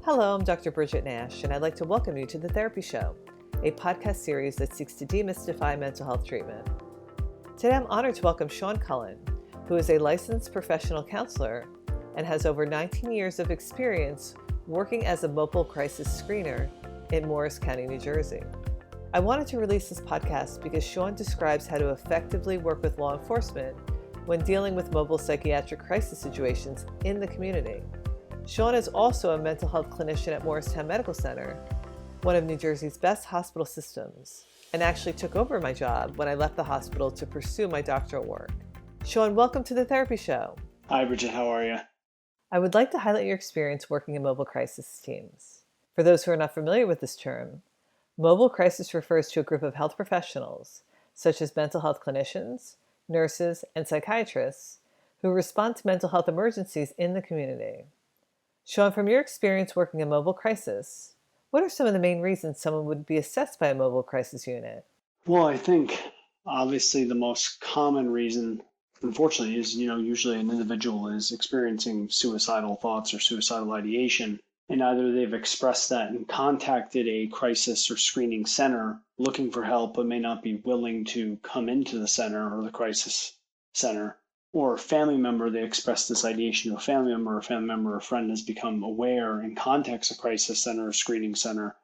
Hello, I'm Dr. Bridget Nash, and I'd like to welcome you to The Therapy Show, a podcast series that seeks to demystify mental health treatment. Today, I'm honored to welcome Sean Cullen, who is a licensed professional counselor and has over 19 years of experience working as a mobile crisis screener in Morris County, New Jersey. I wanted to release this podcast because Sean describes how to effectively work with law enforcement when dealing with mobile psychiatric crisis situations in the community. Sean is also a mental health clinician at Morristown Medical Center, one of New Jersey's best hospital systems, and actually took over my job when I left the hospital to pursue my doctoral work. Sean, welcome to The Therapy Show. Hi, Bridget. How are you? I would like to highlight your experience working in mobile crisis teams. For those who are not familiar with this term, mobile crisis refers to a group of health professionals, such as mental health clinicians, nurses, and psychiatrists, who respond to mental health emergencies in the community. Sean, from your experience working in mobile crisis, what are some of the main reasons someone would be assessed by a mobile crisis unit? Well, I think obviously the most common reason, unfortunately, is, usually an individual is experiencing suicidal thoughts or suicidal ideation, and either they've expressed that and contacted a crisis or screening center looking for help, but may not be willing to come into the center or the crisis center, or a family member, they express this ideation to a family member or friend has become aware and contacts a crisis center or screening center,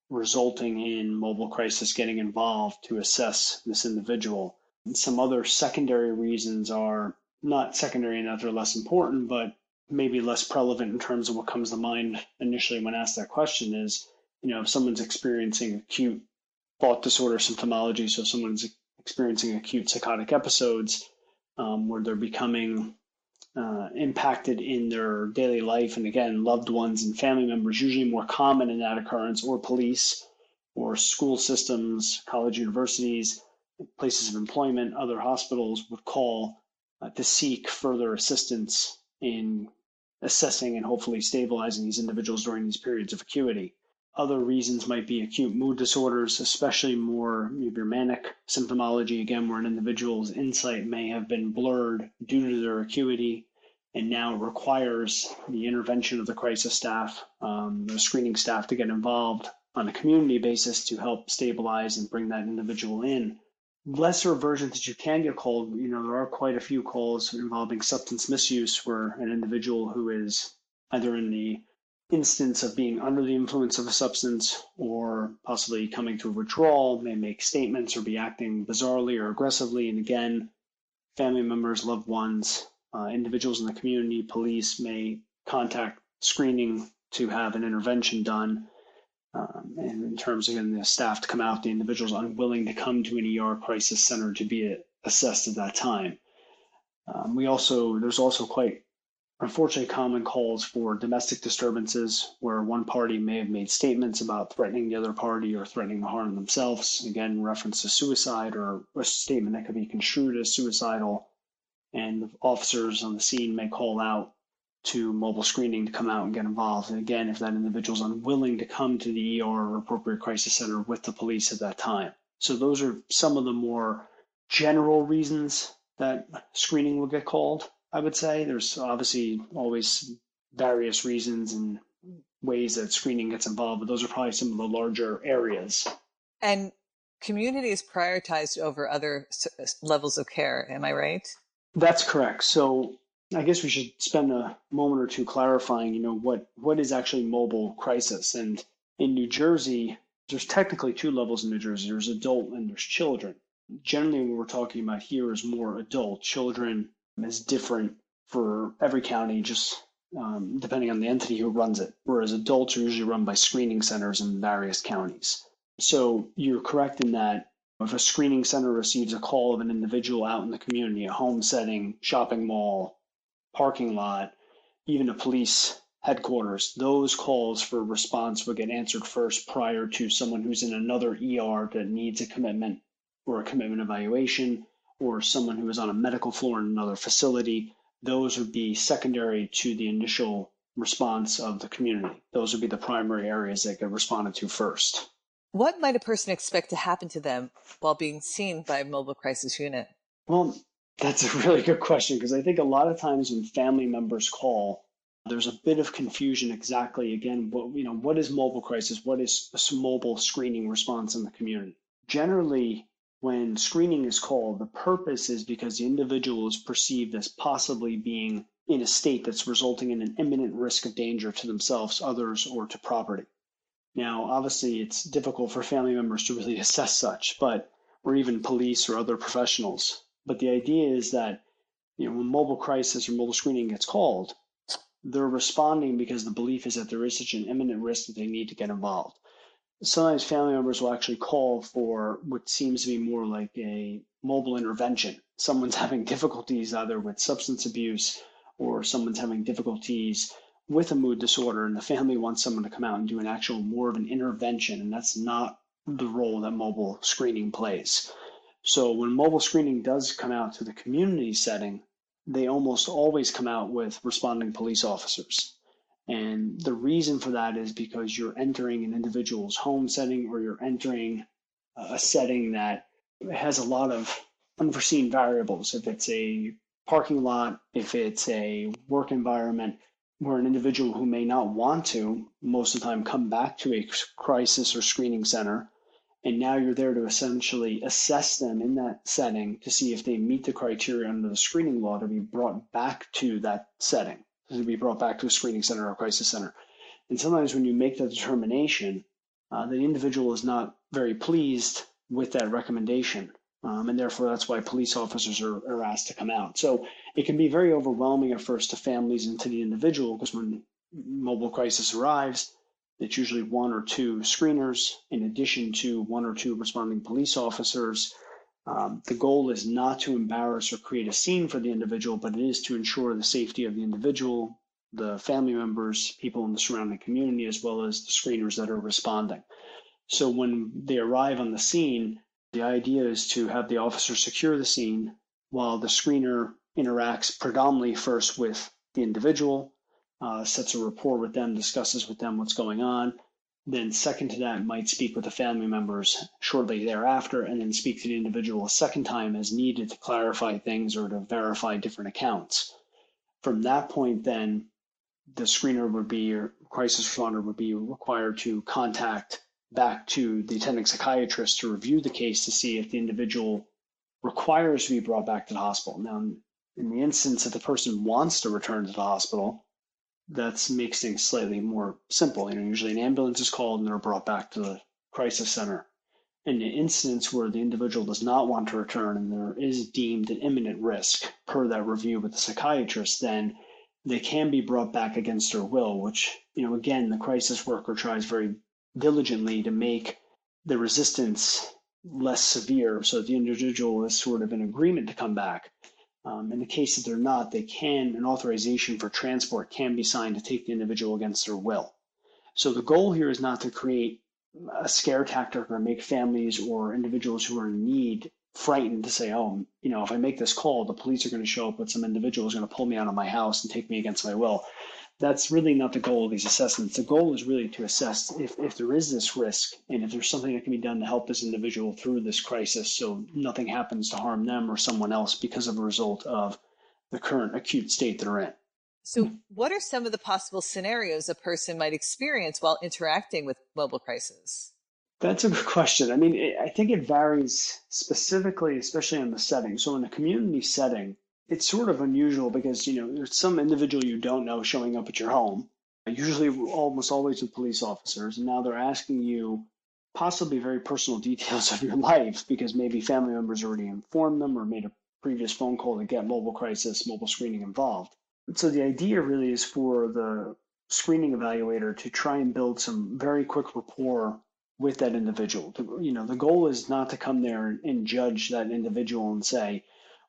resulting in mobile crisis getting involved to assess this individual. And some other secondary reasons are not secondary in that they're less important, but maybe less prevalent in terms of what comes to mind initially when asked that question is, if someone's experiencing acute thought disorder symptomology, so someone's experiencing acute psychotic episodes, where they're becoming impacted in their daily life, and again, loved ones and family members, usually more common in that occurrence, or police or school systems, college, universities, places of employment, other hospitals would call to seek further assistance in assessing and hopefully stabilizing these individuals during these periods of acuity. Other reasons might be acute mood disorders, especially more maybe manic symptomology, again, where an individual's insight may have been blurred due to their acuity, and now it requires the intervention of the crisis staff, the screening staff, to get involved on a community basis to help stabilize and bring that individual in. Lesser versions that you can get called, there are quite a few calls involving substance misuse, where an individual who is either in the instance of being under the influence of a substance or possibly coming to a withdrawal may make statements or be acting bizarrely or aggressively. And again, family members, loved ones, individuals in the community, police may contact screening to have an intervention done. And in terms of getting the staff to come out, the individual's unwilling to come to an ER crisis center to be assessed at that time. There's also quite unfortunately common calls for domestic disturbances where one party may have made statements about threatening the other party or threatening to harm themselves, again, in reference to suicide or a statement that could be construed as suicidal, and officers on the scene may call out to mobile screening to come out and get involved. And again, if that individual is unwilling to come to the ER or appropriate crisis center with the police at that time. So those are some of the more general reasons that screening will get called, I would say. There's obviously always various reasons and ways that screening gets involved, but those are probably some of the larger areas. And community is prioritized over other levels of care, am I right? That's correct. So I guess we should spend a moment or two clarifying, what is actually mobile crisis. And in New Jersey, there's technically two levels in New Jersey. There's adult and there's children. Generally, what we're talking about here is more adult. Children is different for every county, just depending on the entity who runs it, whereas adults are usually run by screening centers in various counties. So you're correct in that if a screening center receives a call of an individual out in the community, a home setting, shopping mall, parking lot, even a police headquarters, those calls for response would get answered first prior to someone who's in another ER that needs a commitment or a commitment evaluation, or someone who is on a medical floor in another facility. Those would be secondary to the initial response of the community. Those would be the primary areas that get responded to first. What might a person expect to happen to them while being seen by a mobile crisis unit? Well, that's a really good question, because I think a lot of times when family members call, There's a bit of confusion exactly, again, what is mobile crisis? What is a mobile screening response in the community? Generally, when screening is called, the purpose is because the individual is perceived as possibly being in a state that's resulting in an imminent risk of danger to themselves, others, or to property. Now, obviously, it's difficult for family members to really assess such, or even police or other professionals. But the idea is that when mobile crisis or mobile screening gets called, they're responding because the belief is that there is such an imminent risk that they need to get involved. Sometimes family members will actually call for what seems to be more like a mobile intervention. Someone's having difficulties either with substance abuse or someone's having difficulties with a mood disorder, and the family wants someone to come out and do more of an intervention, and that's not the role that mobile screening plays. So when mobile screening does come out to the community setting, they almost always come out with responding police officers. And the reason for that is because you're entering an individual's home setting, or you're entering a setting that has a lot of unforeseen variables. If it's a parking lot, if it's a work environment, where an individual who may not want to, most of the time, come back to a crisis or screening center, and now you're there to essentially assess them in that setting to see if they meet the criteria under the screening law to be brought back to that setting, to be brought back to a screening center or a crisis center. And sometimes when you make that determination, the individual is not very pleased with that recommendation. And therefore, that's why police officers are asked to come out. So it can be very overwhelming at first to families and to the individual, because when mobile crisis arrives, it's usually one or two screeners in addition to one or two responding police officers. The goal is not to embarrass or create a scene for the individual, but it is to ensure the safety of the individual, the family members, people in the surrounding community, as well as the screeners that are responding. So when they arrive on the scene, the idea is to have the officer secure the scene while the screener interacts predominantly first with the individual, sets a rapport with them, discusses with them what's going on. Then second to that, might speak with the family members shortly thereafter, and then speak to the individual a second time as needed to clarify things or to verify different accounts. From that point, then, the screener would be, or crisis responder would be required to contact back to the attending psychiatrist to review the case to see if the individual requires to be brought back to the hospital. Now, in the instance that the person wants to return to the hospital, that makes things slightly more simple. Usually an ambulance is called and they're brought back to the crisis center. In the instance where the individual does not want to return and there is deemed an imminent risk per that review with the psychiatrist, then they can be brought back against their will, which, again, the crisis worker tries very diligently to make the resistance less severe so that the individual is sort of in agreement to come back. In the case that they're not, an authorization for transport can be signed to take the individual against their will. So the goal here is not to create a scare tactic or make families or individuals who are in need frightened to say, if I make this call, the police are going to show up with some individual who's going to pull me out of my house and take me against my will. That's really not the goal of these assessments. The goal is really to assess if there is this risk and if there's something that can be done to help this individual through this crisis so nothing happens to harm them or someone else because of a result of the current acute state they're in. So what are some of the possible scenarios a person might experience while interacting with mobile crisis? That's a good question. I think it varies specifically, especially in the setting. So in a community setting, it's sort of unusual because, there's some individual you don't know showing up at your home, usually almost always with police officers, and now they're asking you possibly very personal details of your life because maybe family members already informed them or made a previous phone call to get mobile crisis, mobile screening involved. So the idea really is for the screening evaluator to try and build some very quick rapport with that individual. The goal is not to come there and judge that individual and say,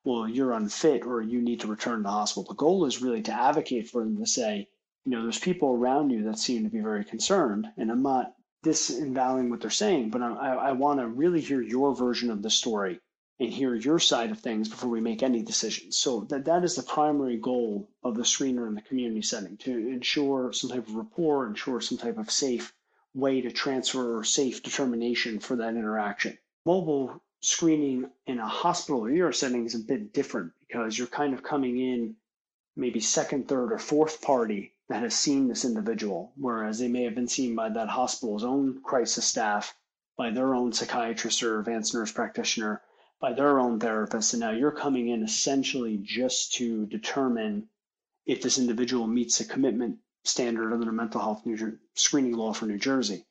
well, you're unfit or you need to return to the hospital. The goal is really to advocate for them to say, there's people around you that seem to be very concerned, and I'm not disavowing what they're saying, but I want to really hear your version of the story and hear your side of things before we make any decisions. So that is the primary goal of the screener in the community setting, to ensure some type of rapport, ensure some type of safe way to transfer or safe determination for that interaction. Mobile screening in a hospital or ER setting is a bit different because you're kind of coming in maybe second, third, or fourth party that has seen this individual, whereas they may have been seen by that hospital's own crisis staff, by their own psychiatrist or advanced nurse practitioner, by their own therapist. And now you're coming in essentially just to determine if this individual meets the commitment standard under the mental health screening law for New Jersey.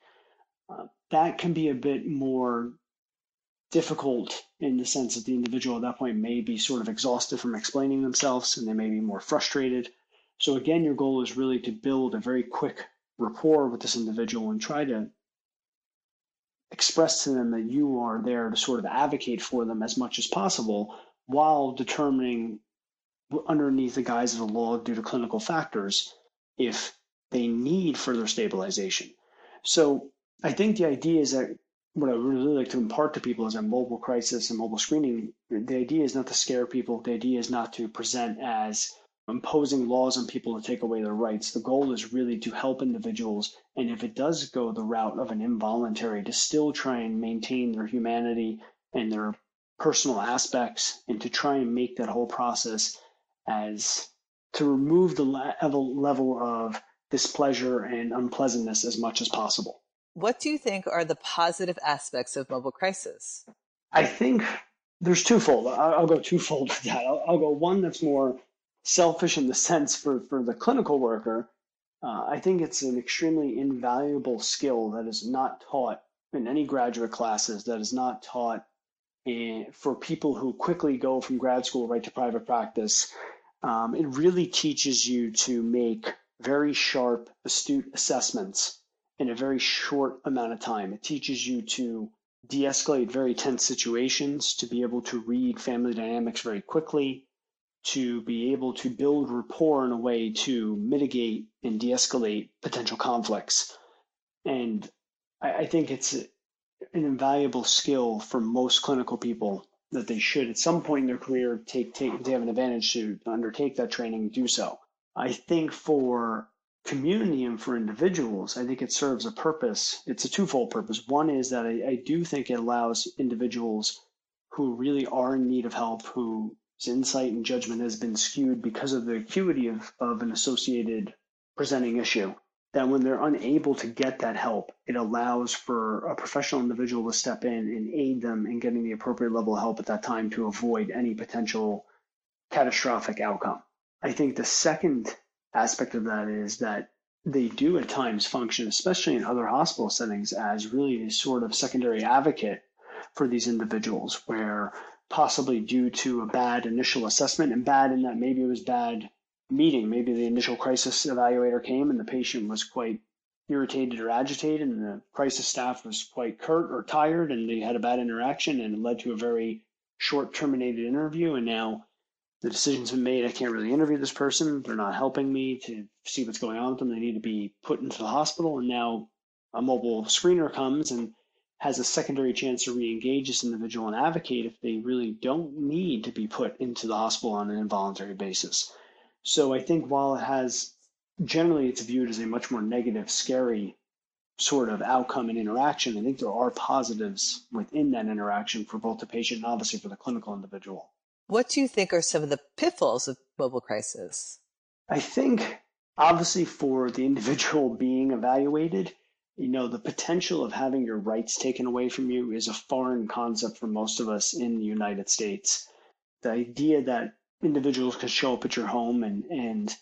That can be a bit more difficult in the sense that the individual at that point may be sort of exhausted from explaining themselves and they may be more frustrated. So again, your goal is really to build a very quick rapport with this individual and try to express to them that you are there to sort of advocate for them as much as possible while determining underneath the guise of the law due to clinical factors if they need further stabilization. So I think the idea is that what I would really like to impart to people is that mobile crisis and mobile screening, the idea is not to scare people. The idea is not to present as imposing laws on people to take away their rights. The goal is really to help individuals, and if it does go the route of an involuntary, to still try and maintain their humanity and their personal aspects, and to try and make that whole process as to remove the level of displeasure and unpleasantness as much as possible. What do you think are the positive aspects of mobile crisis? I think there's twofold. I'll go twofold with that. I'll go one that's more selfish in the sense for the clinical worker. I think it's an extremely invaluable skill that is not taught in any graduate classes, that is not taught for people who quickly go from grad school right to private practice. It really teaches you to make very sharp, astute assessments in a very short amount of time. It teaches you to de-escalate very tense situations, to be able to read family dynamics very quickly, to be able to build rapport in a way to mitigate and de-escalate potential conflicts. And I think it's an invaluable skill for most clinical people that they should at some point in their career take if they have an advantage to undertake that training, do so. I think for community and for individuals, I think it serves a purpose. It's a twofold purpose. One is that I do think it allows individuals who really are in need of help, whose insight and judgment has been skewed because of the acuity of an associated presenting issue, that when they're unable to get that help, it allows for a professional individual to step in and aid them in getting the appropriate level of help at that time to avoid any potential catastrophic outcome. I think the second aspect of that is that they do at times function, especially in other hospital settings, as really a sort of secondary advocate for these individuals, where possibly due to a bad initial assessment, and bad in that maybe it was bad meeting, maybe the initial crisis evaluator came and the patient was quite irritated or agitated, and the crisis staff was quite curt or tired, and they had a bad interaction, and it led to a very short terminated interview, and now the decision's been made, I can't really interview this person, they're not helping me to see what's going on with them, they need to be put into the hospital, and now a mobile screener comes and has a secondary chance to re-engage this individual and advocate if they really don't need to be put into the hospital on an involuntary basis. So I think while it has, generally it's viewed as a much more negative, scary sort of outcome and interaction, I think there are positives within that interaction for both the patient and obviously for the clinical individual. What do you think are some of the pitfalls of mobile crisis? I think obviously for the individual being evaluated, the potential of having your rights taken away from you is a foreign concept for most of us in the United States. The idea that individuals can show up at your home and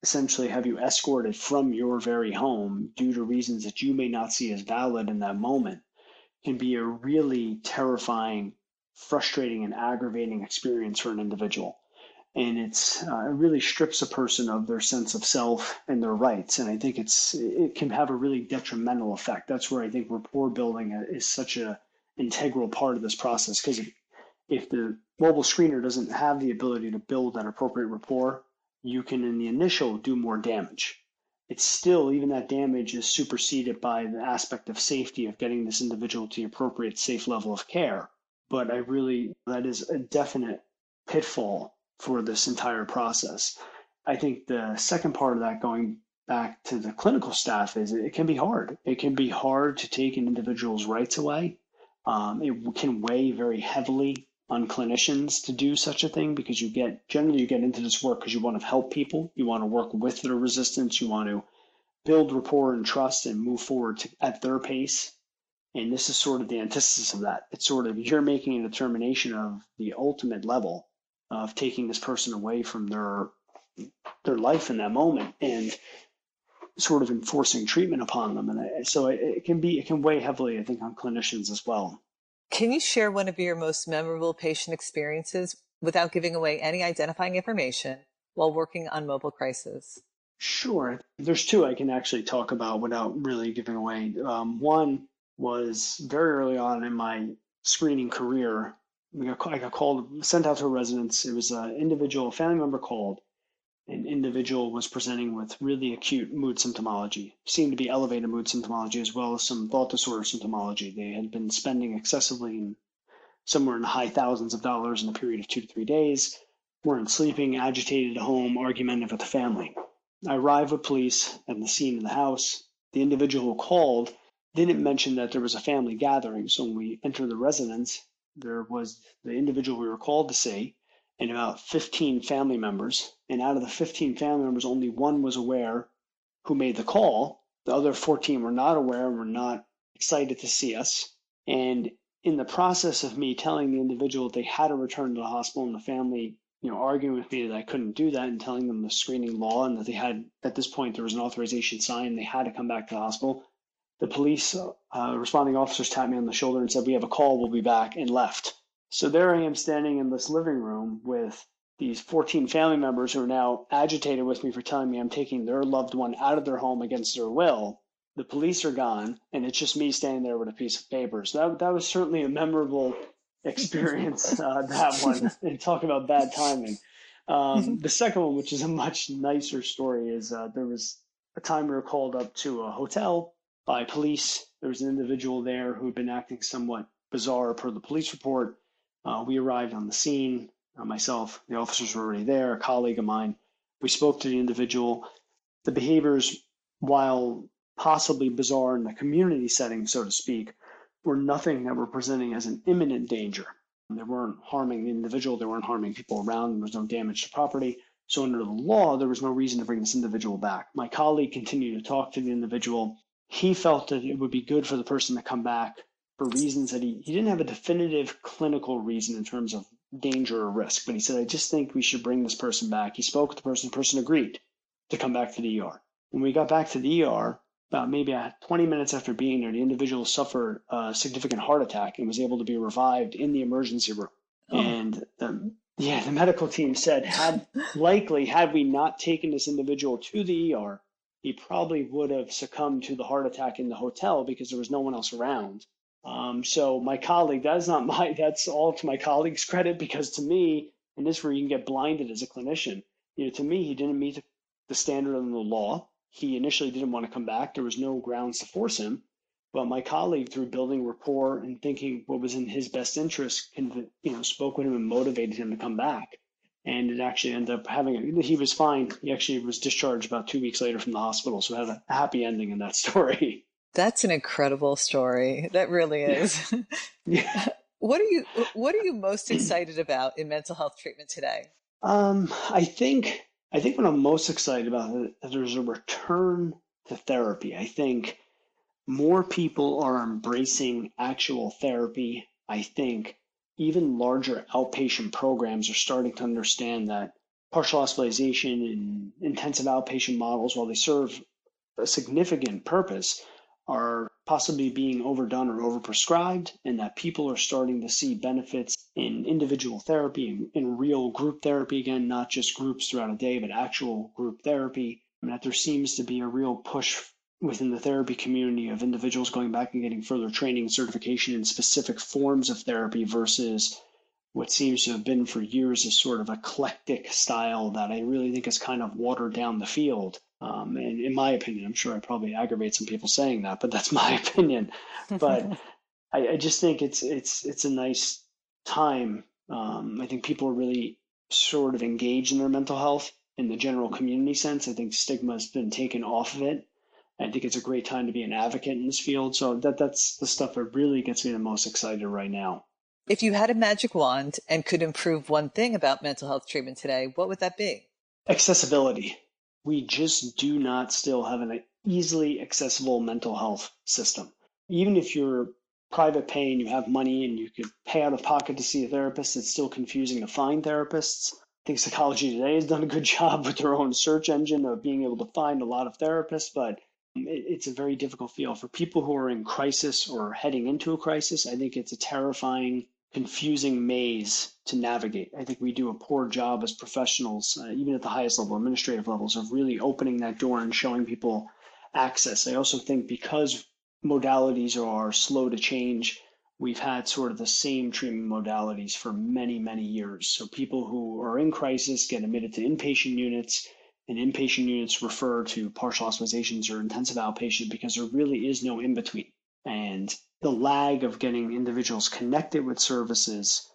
essentially have you escorted from your very home due to reasons that you may not see as valid in that moment can be a really terrifying, frustrating, and aggravating experience for an individual. And it really strips a person of their sense of self and their rights. And I think it can have a really detrimental effect. That's where I think rapport building is such an integral part of this process. Because if the mobile screener doesn't have the ability to build that appropriate rapport, you can in the initial do more damage. It's still, even that damage is superseded by the aspect of safety of getting this individual to the appropriate safe level of care. But that is a definite pitfall for this entire process. I think the second part of that, going back to the clinical staff, is it can be hard. It can be hard to take an individual's rights away. It can weigh very heavily on clinicians to do such a thing, because generally you get into this work because you want to help people, you want to work with their resistance, you want to build rapport and trust and move forward at their pace. And this is sort of the antithesis of that. It's sort of you're making a determination of the ultimate level of taking this person away from their life in that moment and sort of enforcing treatment upon them. And so it can weigh heavily, I think, on clinicians as well. Can you share one of your most memorable patient experiences without giving away any identifying information while working on mobile crisis? Sure. There's two I can actually talk about without really giving away. One was very early on in my screening career. I got called, sent out to a residence. It was an individual, a family member called. An individual was presenting with really acute mood symptomology, seemed to be elevated mood symptomology as well as some thought disorder symptomology. They had been spending excessively, somewhere in the high thousands of dollars in a period of 2 to 3 days, weren't sleeping, agitated at home, argumentative with the family. I arrived with police at the scene of the house. The individual who called didn't mention that there was a family gathering. So when we entered the residence, there was the individual we were called to see and about 15 family members. And out of the 15 family members, only one was aware who made the call. The other 14 were not aware and were not excited to see us. And in the process of me telling the individual they had to return to the hospital and the family, arguing with me that I couldn't do that and telling them the screening law and that they had, at this point, there was an authorization signed, they had to come back to the hospital. The police responding officers tapped me on the shoulder and said, "We have a call, we'll be back," and left. So there I am standing in this living room with these 14 family members who are now agitated with me for telling me I'm taking their loved one out of their home against their will. The police are gone, and it's just me standing there with a piece of paper. So that was certainly a memorable experience, that one. And talk about bad timing. The second one, which is a much nicer story, is there was a time we were called up to a hotel by police. There was an individual there who had been acting somewhat bizarre per the police report. We arrived on the scene, myself, the officers were already there, a colleague of mine. We spoke to the individual. The behaviors, while possibly bizarre in the community setting, so to speak, were nothing that were presenting as an imminent danger. They weren't harming the individual, they weren't harming people around, there was no damage to property. So under the law, there was no reason to bring this individual back. My colleague continued to talk to the individual. He felt that it would be good for the person to come back for reasons that he didn't have a definitive clinical reason in terms of danger or risk, but he said, "I just think we should bring this person back." He spoke with the person agreed to come back to the ER. When we got back to the ER, about maybe 20 minutes after being there, the individual suffered a significant heart attack and was able to be revived in the emergency room. Oh. And the medical team said, had we not taken this individual to the ER, he probably would have succumbed to the heart attack in the hotel because there was no one else around. So my colleague, that's all to my colleague's credit, because to me, and this is where you can get blinded as a clinician, to me, he didn't meet the standard of the law. He initially didn't want to come back. There was no grounds to force him. But my colleague, through building rapport and thinking what was in his best interest, spoke with him and motivated him to come back. And it actually ended up he was fine. He actually was discharged about 2 weeks later from the hospital. So it had a happy ending in that story. That's an incredible story. That really is. Yeah. What are you most excited about in mental health treatment today? I think what I'm most excited about is that there's a return to therapy. I think more people are embracing actual therapy. I think even larger outpatient programs are starting to understand that partial hospitalization and intensive outpatient models, while they serve a significant purpose, are possibly being overdone or overprescribed, and that people are starting to see benefits in individual therapy, in real group therapy, again, not just groups throughout a day, but actual group therapy, and that there seems to be a real push within the therapy community of individuals going back and getting further training and certification in specific forms of therapy versus what seems to have been for years a sort of eclectic style that I really think has kind of watered down the field. And in my opinion, I'm sure I probably aggravate some people saying that, but that's my opinion. But I just think it's a nice time. I think people are really sort of engaged in their mental health in the general community sense. I think stigma has been taken off of it. I think it's a great time to be an advocate in this field. So that's the stuff that really gets me the most excited right now. If you had a magic wand and could improve one thing about mental health treatment today, what would that be? Accessibility. We just do not still have an easily accessible mental health system. Even if you're private pay and you have money and you could pay out of pocket to see a therapist, it's still confusing to find therapists. I think Psychology Today has done a good job with their own search engine of being able to find a lot of therapists, but it's a very difficult field. For people who are in crisis or heading into a crisis, I think it's a terrifying, confusing maze to navigate. I think we do a poor job as professionals, even at the highest level, administrative levels, of really opening that door and showing people access. I also think because modalities are slow to change, we've had sort of the same treatment modalities for many, many years. So people who are in crisis get admitted to inpatient units, and inpatient units refer to partial hospitalizations or intensive outpatient because there really is no in-between. And the lag of getting individuals connected with services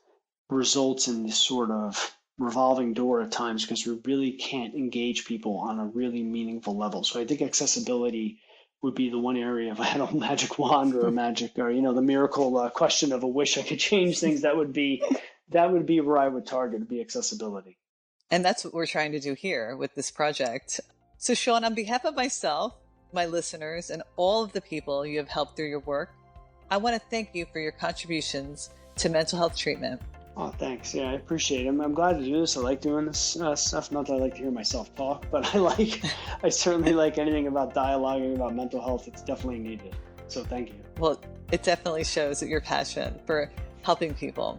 results in this sort of revolving door at times because we really can't engage people on a really meaningful level. So I think accessibility would be the one area, if I had a magic wand or the miracle question of a wish I could change things, that would be where I would target, would be accessibility. And that's what we're trying to do here with this project. So Sean, on behalf of myself, my listeners, and all of the people you have helped through your work, I want to thank you for your contributions to mental health treatment. Oh, thanks. Yeah, I appreciate it. I'm glad to do this. I like doing this stuff. Not that I like to hear myself talk, but I certainly like anything about dialoguing about mental health. It's definitely needed. So thank you. Well, it definitely shows that your passion for helping people.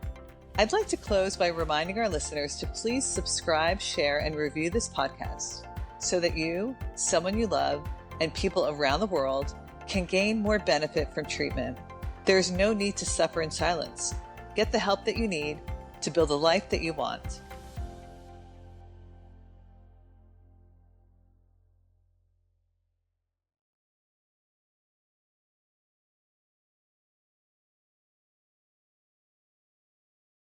I'd like to close by reminding our listeners to please subscribe, share, and review this podcast so that you, someone you love, and people around the world can gain more benefit from treatment. There is no need to suffer in silence. Get the help that you need to build a life that you want.